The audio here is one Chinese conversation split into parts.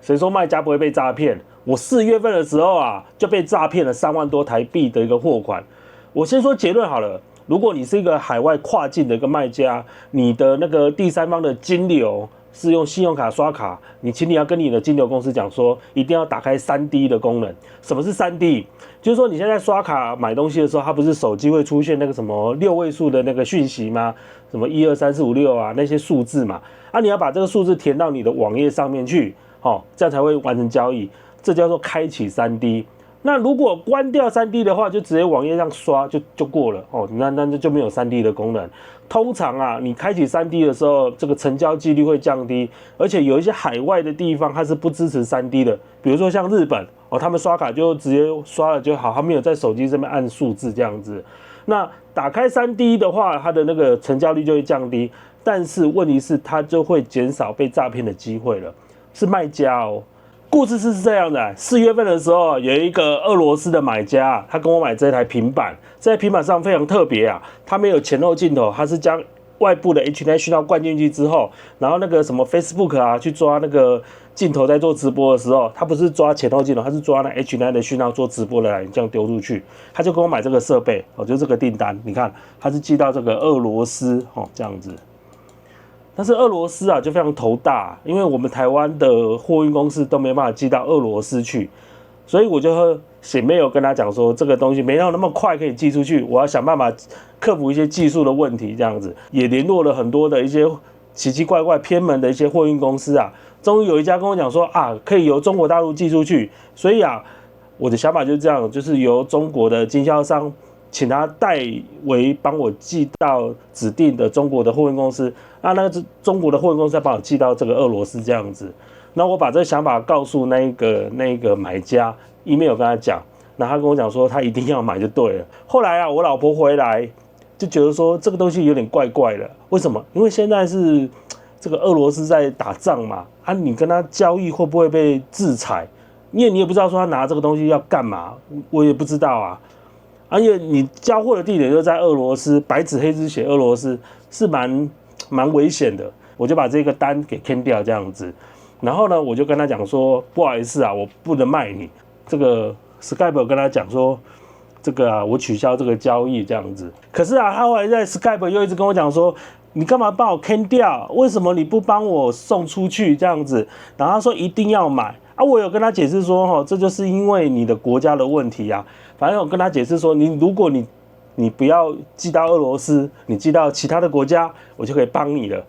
谁说卖家不会被诈骗？我4月份的时候啊，就被诈骗了3万多台币的一个货款。我先说结论好了，如果你是一个海外跨境的一个卖家，你的那个第三方的金流是用信用卡刷卡，请你要跟你的金流公司讲说，一定要打开3D 的功能。什么是3D？就是说你现在刷卡买东西的时候，它不是手机会出现那个什么6位数的那个讯息吗？什么1、2、3、4、5、6啊那些数字嘛，你要把这个数字填到你的网页上面去，这样才会完成交易。这叫做开启3D。那如果关掉3D 的话，就直接网页上刷就过了那就没有3D 的功能。通常啊，你开启3D 的时候，这个成交几率会降低，而且有一些海外的地方它是不支持3D 的，比如说像日本他们刷卡就直接刷了就好，他没有在手机上面按数字这样子。那打开3D 的话，它的那个成交率就会降低，但是问题是它就会减少被诈骗的机会了，是卖家故事是这样的，4月份的时候，有一个俄罗斯的买家，他跟我买这台平板，这台平板上非常特别啊，它没有前后镜头，它是将外部的 HDMI 讯号灌进去之后，然后那个什么 Facebook 啊去抓那个镜头在做直播的时候，它不是抓前后镜头，它是抓那 HDMI 的讯号做直播的来这样丢出去，他就跟我买这个设备就这个订单，你看他是寄到这个俄罗斯这样子。但是俄罗斯啊就非常头大，因为我们台湾的货运公司都没办法寄到俄罗斯去，所以我就写 mail 跟他讲说，这个东西没有那么快可以寄出去，我要想办法克服一些技术的问题，这样子也联络了很多的一些奇奇怪怪偏门的一些货运公司啊，终于有一家跟我讲说可以由中国大陆寄出去，所以我的想法就是这样，就是由中国的经销商请他代为帮我寄到指定的中国的货运公司，那个中国的货运公司再帮我寄到这个俄罗斯这样子。那我把这个想法告诉那个买家 ，email 跟他讲，那他跟我讲说他一定要买就对了。后来我老婆回来就觉得说这个东西有点怪怪的，为什么？因为现在是这个俄罗斯在打仗嘛，你跟他交易会不会被制裁？你也不知道说他拿这个东西要干嘛，我也不知道啊。而且你交货的地点就在俄罗斯，白纸黑字写俄罗斯，是蛮危险的。我就把这个单给 cancel 掉这样子，然后呢，我就跟他讲说，不好意思我不能卖你。这个 Skype 跟他讲说，这个我取消这个交易这样子。可是他后来在 Skype 又一直跟我讲说，你干嘛帮我 cancel 掉？为什么你不帮我送出去这样子？然后他说一定要买。我有跟他解释说，这就是因为你的国家的问题啊。反正我跟他解释说，如果你不要寄到俄罗斯，你寄到其他的国家，我就可以帮你了。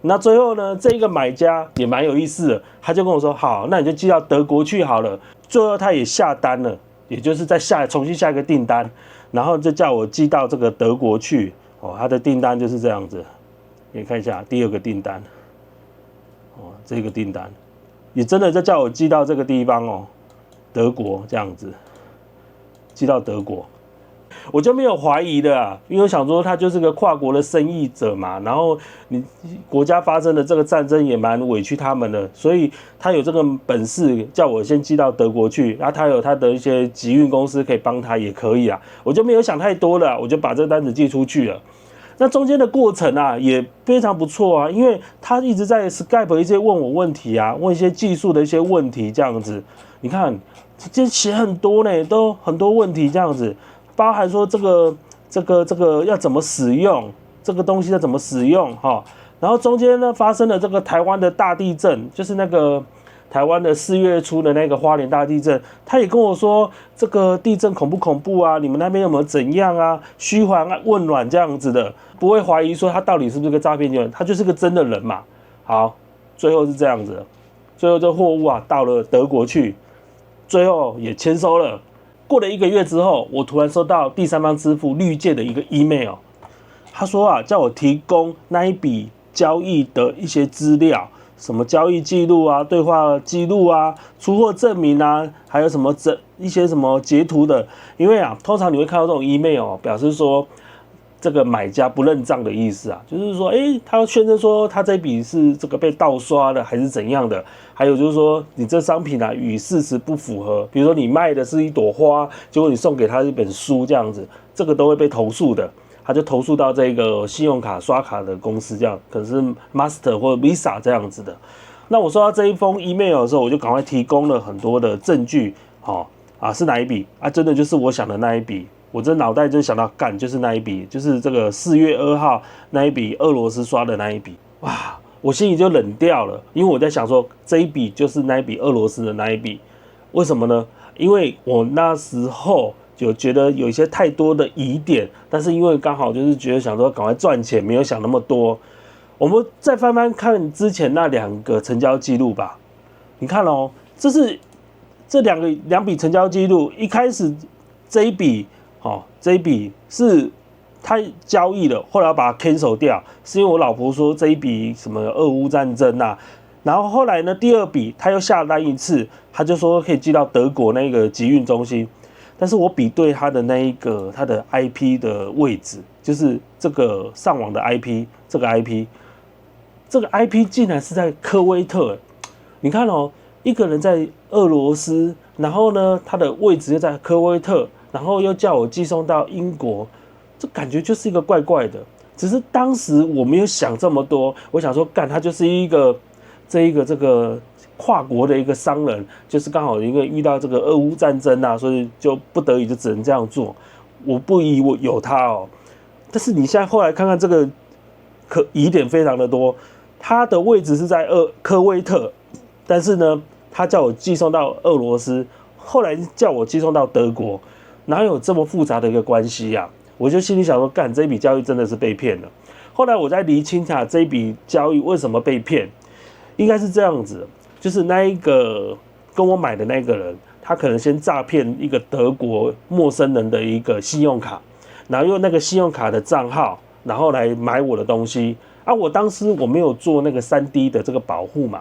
那最后呢，这个买家也蛮有意思的，他就跟我说，好，那你就寄到德国去好了。最后他也下单了，也就是再重新下一个订单，然后就叫我寄到这个德国去。他的订单就是这样子，你看一下第2个订单，这个订单。也真的就叫我寄到这个地方德国这样子，寄到德国，我就没有怀疑的因为我想说他就是个跨国的生意者嘛，然后你国家发生的这个战争也蛮委屈他们的，所以他有这个本事叫我先寄到德国去，然后他有他的一些集运公司可以帮他也可以我就没有想太多了，我就把这个单子寄出去了。那中间的过程也非常不错因为他一直在 Skype 一直问我问题问一些技术的一些问题这样子。你看，这写很多呢，都很多问题这样子，包含说这个要怎么使用，这个东西要怎么使用然后中间呢发生了这个台湾的大地震，就是那个台湾的4月初的那个花莲大地震，他也跟我说这个地震恐不恐怖你们那边有没有怎样嘘寒问暖这样子的，不会怀疑说他到底是不是个诈骗集团，他就是个真的人嘛。好，最后是这样子，最后这货物到了德国去，最后也签收了。过了1个月之后，我突然收到第三方支付绿界的一个 email， 他说叫我提供那一笔交易的一些资料，什么交易记录对话记录出货证明还有什么一些什么截图的。因为通常你会看到这种 email 表示说这个买家不认账的意思就是说他宣称说他这笔是这个被盗刷的还是怎样的，还有就是说你这商品与事实不符合，比如说你卖的是一朵花，结果你送给他一本书这样子，这个都会被投诉的。他就投诉到这个信用卡刷卡的公司，这样可能是 Master 或 Visa 这样子的。那我收到这一封 email 的时候，我就赶快提供了很多的证据，是哪一笔啊？真的就是我想的那一笔，我这脑袋就想到干，就是那一笔，就是这个4月2号那一笔俄罗斯刷的那一笔，哇！我心里就冷掉了，因为我在想说这一笔就是那一笔俄罗斯的那一笔，为什么呢？因为我那时候就觉得有一些太多的疑点，但是因为刚好就是觉得想说赶快赚钱，没有想那么多。我们再翻翻看之前那2个成交记录吧，你看哦，这两笔成交记录，一开始这一笔是他交易了，后来要把它 cancel 掉，是因为我老婆说这一笔什么俄乌战争啊，然后后来呢，第2笔他又下单一次，他就说可以寄到德国那个集运中心，但是我比对他的那一个他的 IP 的位置，就是这个上网的 IP， 这个 IP 竟然是在科威特，你看哦，一个人在俄罗斯，然后呢，他的位置又在科威特，然后又叫我寄送到英国。这感觉就是一个怪怪的，只是当时我没有想这么多，我想说，干他就是这个跨国的一个商人，就是刚好因为遇到这个俄乌战争啊，所以就不得已就只能这样做。我不疑有他哦，但是你现在后来看看这个疑点非常的多，他的位置是在科威特，但是呢，他叫我寄送到俄罗斯，后来叫我寄送到德国，哪有这么复杂的一个关系呀？我就心里想说，干这一笔交易真的是被骗了。后来我在厘清下这一笔交易为什么被骗，应该是这样子，就是那一个跟我买的那个人，他可能先诈骗一个德国陌生人的一个信用卡，然后用那个信用卡的账号，然后来买我的东西啊。我当时我没有做那个3D 的这个保护嘛，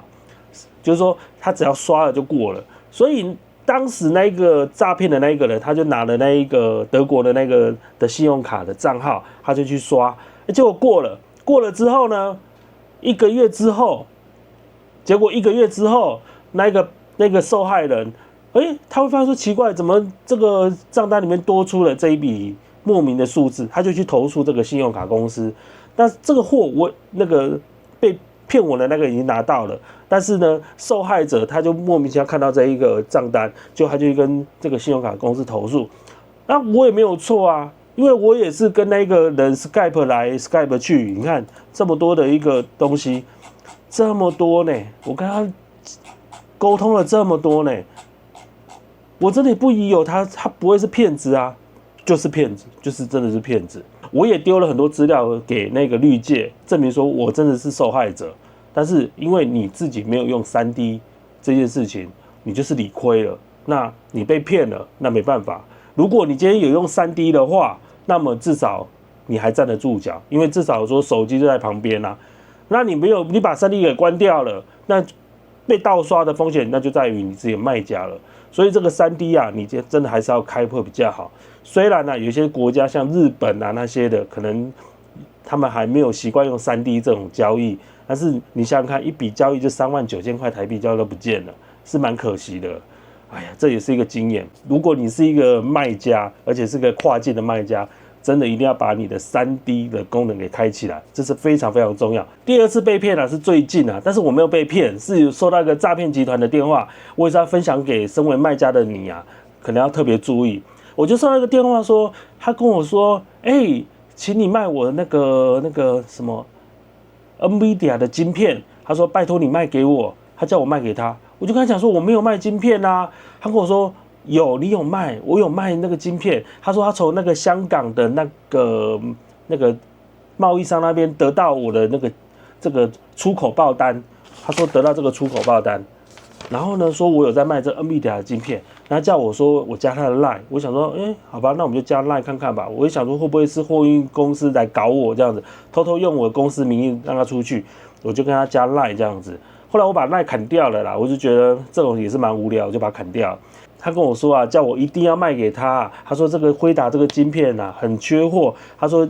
就是说他只要刷了就过了，所以。当时那个诈骗的那一个人，他就拿了那一个德国的那个的信用卡的账号，他就去刷，结果过了之后呢，1个月之后，结果1个月之后，那个受害人，他会发现说奇怪，怎么这个账单里面多出了这一笔莫名的数字，他就去投诉这个信用卡公司。那这个货我那个被骗我的那个已经拿到了。但是呢，受害者他就莫名其妙看到这一个账单，他就跟这个信用卡公司投诉。那我也没有错啊，因为我也是跟那个人 Skype 来 Skype 去。你看这么多的一个东西，这么多呢，我跟他沟通了这么多呢，我真的不疑有他不会是骗子啊，就是骗子，就是真的是骗子。我也丢了很多资料给那个律界，证明说我真的是受害者。但是因为你自己没有用3D 这件事情，你就是理亏了，那你被骗了，那没办法。如果你今天有用3D 的话，那么至少你还站得住脚，因为至少说手机就在旁边啊。那你没有，你把3D 给关掉了，那被盗刷的风险那就在于你自己卖家了。所以这个3D 啊，你真的还是要开会比较好。虽然有些国家像日本啊那些的，可能他们还没有习惯用3D 这种交易。但是你想想看，一笔交易就39000块台币交易都不见了，是蛮可惜的。哎呀，这也是一个经验。如果你是一个卖家，而且是个跨境的卖家，真的一定要把你的3D 的功能给开起来，这是非常非常重要。第2次被骗是最近但是我没有被骗，是收到一个诈骗集团的电话，我也是要分享给身为卖家的你可能要特别注意。我就收到一个电话说，他跟我说，请你卖我那个什么。NVIDIA 的晶片，他说拜托你卖给我，他叫我卖给他，我就跟他讲说我没有卖晶片啊，他跟我说你有卖，我有卖那个晶片，他说他从那个香港的那个贸易商那边得到我的这个出口报单，他说得到这个出口报单，然后呢说我有在卖这 NVIDIA 的晶片，然后叫我说我加他的 LINE， 我想说好吧，那我们就加 LINE 看看吧。我也想说会不会是货运公司来搞我这样子，偷偷用我的公司名义让他出去，我就跟他加 LINE 这样子。后来我把 LINE 砍掉了啦，我就觉得这种也是蛮无聊，我就把它砍掉。他跟我说叫我一定要卖给他，他说这个辉达这个晶片很缺货，他说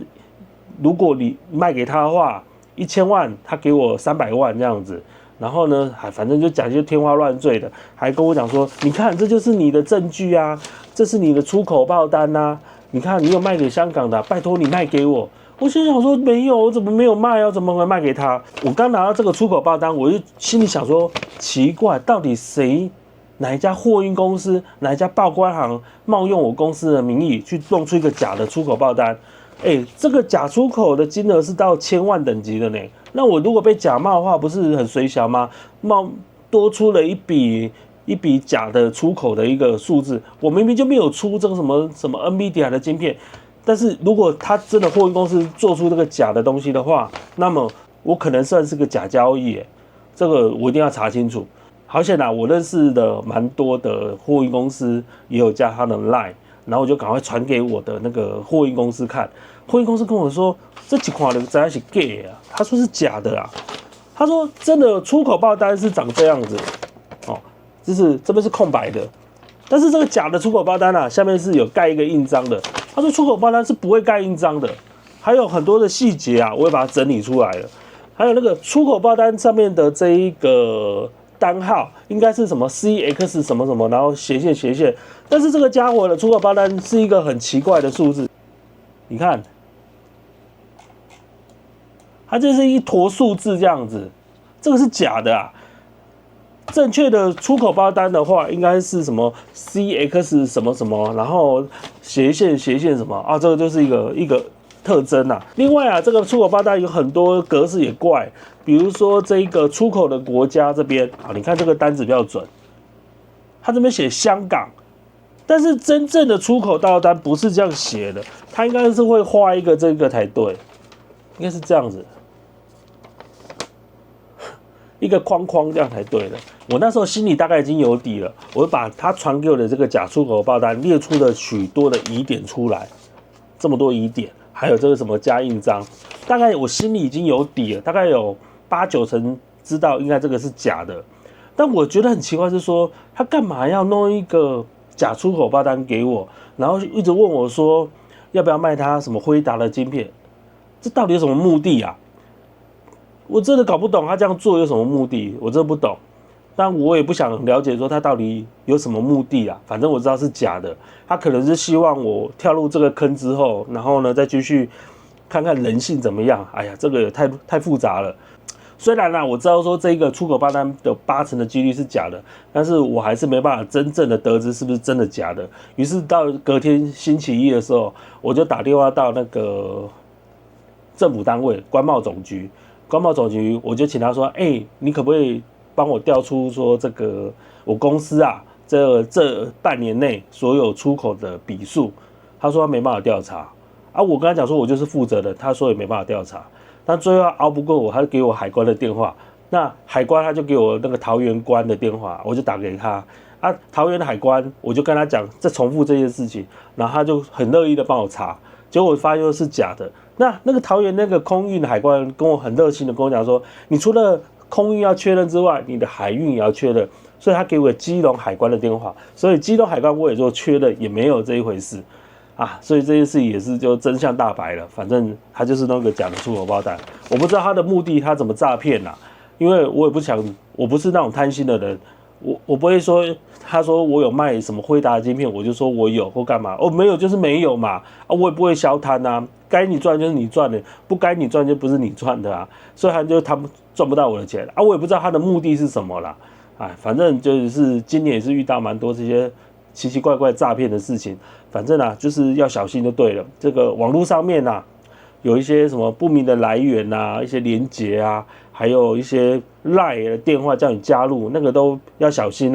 如果你卖给他的话，1000万他给我300万这样子。然后呢，反正就讲一些天花乱坠的，还跟我讲说，你看这就是你的证据啊，这是你的出口报单啊，你看你有卖给香港的，拜托你卖给我。我心想说没有，我怎么没有卖啊？怎么会卖给他？我刚拿到这个出口报单，我就心里想说，奇怪，到底谁哪一家货运公司、哪一家报关行冒用我公司的名义去弄出一个假的出口报单？这个假出口的金额是到千万等级的呢。那我如果被假冒的话，不是很水小吗？多出了一笔假的出口的一个数字，我明明就没有出这个什么 NVIDIA 的晶片。但是如果他真的货运公司做出这个假的东西的话，那么我可能算是个假交易，这个我一定要查清楚。好险啊，我认识的蛮多的货运公司也有加他的 LINE， 然后我就赶快传给我的那个货运公司看。货运公司跟我说，这几款的真的是 gay 啊，他说是假的啊，他说真的出口报单是长这样子，就是这边是空白的。但是这个假的出口报单啊，下面是有盖一个印章的。他说出口报单是不会盖印章的，还有很多的细节啊，我也把它整理出来了。还有那个出口报单上面的这一个单号，应该是什么 CX 什么什么，然后斜线。但是这个家伙的出口报单是一个很奇怪的数字，你看，它就是一坨数字这样子，这个是假的啊。正确的出口报单的话，应该是什么 CX 什么什么，然后斜线什么啊？这个就是一个特征啊。另外啊，这个出口报单有很多格式也怪，比如说这个出口的国家这边啊，你看这个单子比较准，它这边写香港，但是真正的出口报单不是这样写的，它应该是会画一个这个才对，应该是这样子。一个框这样才对的。我那时候心里大概已经有底了，我就把他传给我的这个假出口报单列出了许多的疑点出来，这么多疑点，还有这个什么加印章，大概我心里已经有底了，大概有8、9成知道应该这个是假的。但我觉得很奇怪是说，他干嘛要弄一个假出口报单给我，然后一直问我说要不要卖他什么辉达的晶片，这到底有什么目的啊？我真的搞不懂他这样做有什么目的，我真的不懂。但我也不想了解说他到底有什么目的啊，反正我知道是假的。他可能是希望我跳入这个坑之后，然后呢再继续看看人性怎么样。哎呀，这个也太复杂了。虽然我知道说这个出口报单有8成的几率是假的，但是我还是没办法真正的得知是不是真的假的。于是到隔天星期一的时候，我就打电话到那个政府单位关贸总局。我就请他说，你可不可以帮我调出说这个我公司啊，这半年内所有出口的笔数？他说他没办法调查啊。我跟他讲说我就是负责的，他说也没办法调查。但最后熬不过我，他就给我海关的电话。那海关他就给我那个桃园关的电话，我就打给他啊。桃园的海关我就跟他讲再重复这件事情，然后他就很乐意的帮我查，结果我发现是假的。那个桃园那个空运的海关跟我很热心的跟我讲说，你除了空运要确认之外，你的海运也要确认，所以他给我基隆海关的电话，所以基隆海关我也做确认，也没有这一回事啊，所以这件事也是就真相大白了。反正他就是那个假的出口报单，我不知道他的目的，他怎么诈骗啊？因为我也不想，我不是那种贪心的人。我不会说，他说我有卖什么辉达的晶片，我就说我有或干嘛，没有就是没有嘛，我也不会消摊啊，该你赚就是你赚的，不该你赚就不是你赚的啊，所以他们赚不到我的钱啊，我也不知道他的目的是什么啦，反正就是今年也是遇到蛮多这些奇奇怪怪诈骗的事情，反正就是要小心就对了。这个网络上面有一些什么不明的来源一些连结还有一些 LINE 的电话叫你加入，那个都要小心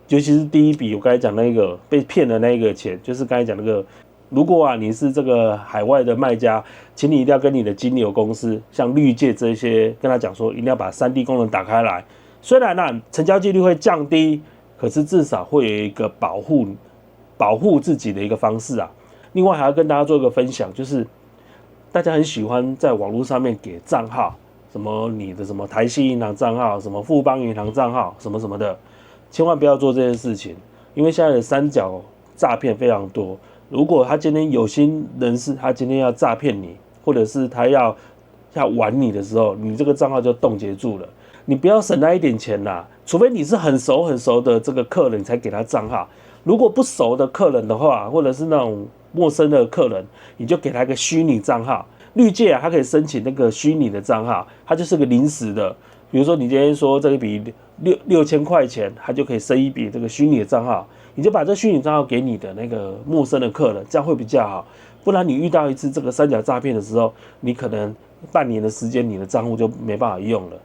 尤其是第一笔我刚才讲那个被骗的那个钱，就是刚才讲那个，如果你是这个海外的卖家，请你一定要跟你的金流公司，像绿界这些，跟他讲说一定要把3D 功能打开来。虽然成交几率会降低，可是至少会有一个保护自己的一个方式另外还要跟大家做一个分享，就是大家很喜欢在网络上面给账号，什么你的什么台新银行账号，什么富邦银行账号，什么什么的，千万不要做这件事情，因为现在的三角诈骗非常多。如果他今天有心人士，他今天要诈骗你，或者是他要玩你的时候，你这个账号就冻结住了。你不要省那一点钱除非你是很熟的这个客人，你才给他账号。如果不熟的客人的话，或者是那种陌生的客人，你就给他一个虚拟账号。绿界啊，它可以申请那个虚拟的账号，它就是个临时的。比如说你今天说这一笔6000块钱，它就可以生一笔这个虚拟的账号，你就把这虚拟账号给你的那个陌生的客人，这样会比较好。不然你遇到一次这个三角诈骗的时候，你可能半年的时间，你的账户就没办法用了。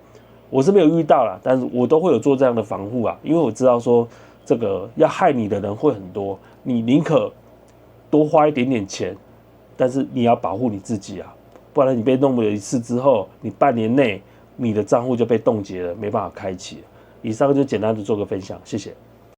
我是没有遇到啦，但是我都会有做这样的防护啊，因为我知道说这个要害你的人会很多，你宁可多花一点点钱，但是你要保护你自己啊，不然你被弄了一次之后，你半年内你的账户就被冻结了，没办法开启了。以上就简单的做个分享，谢谢。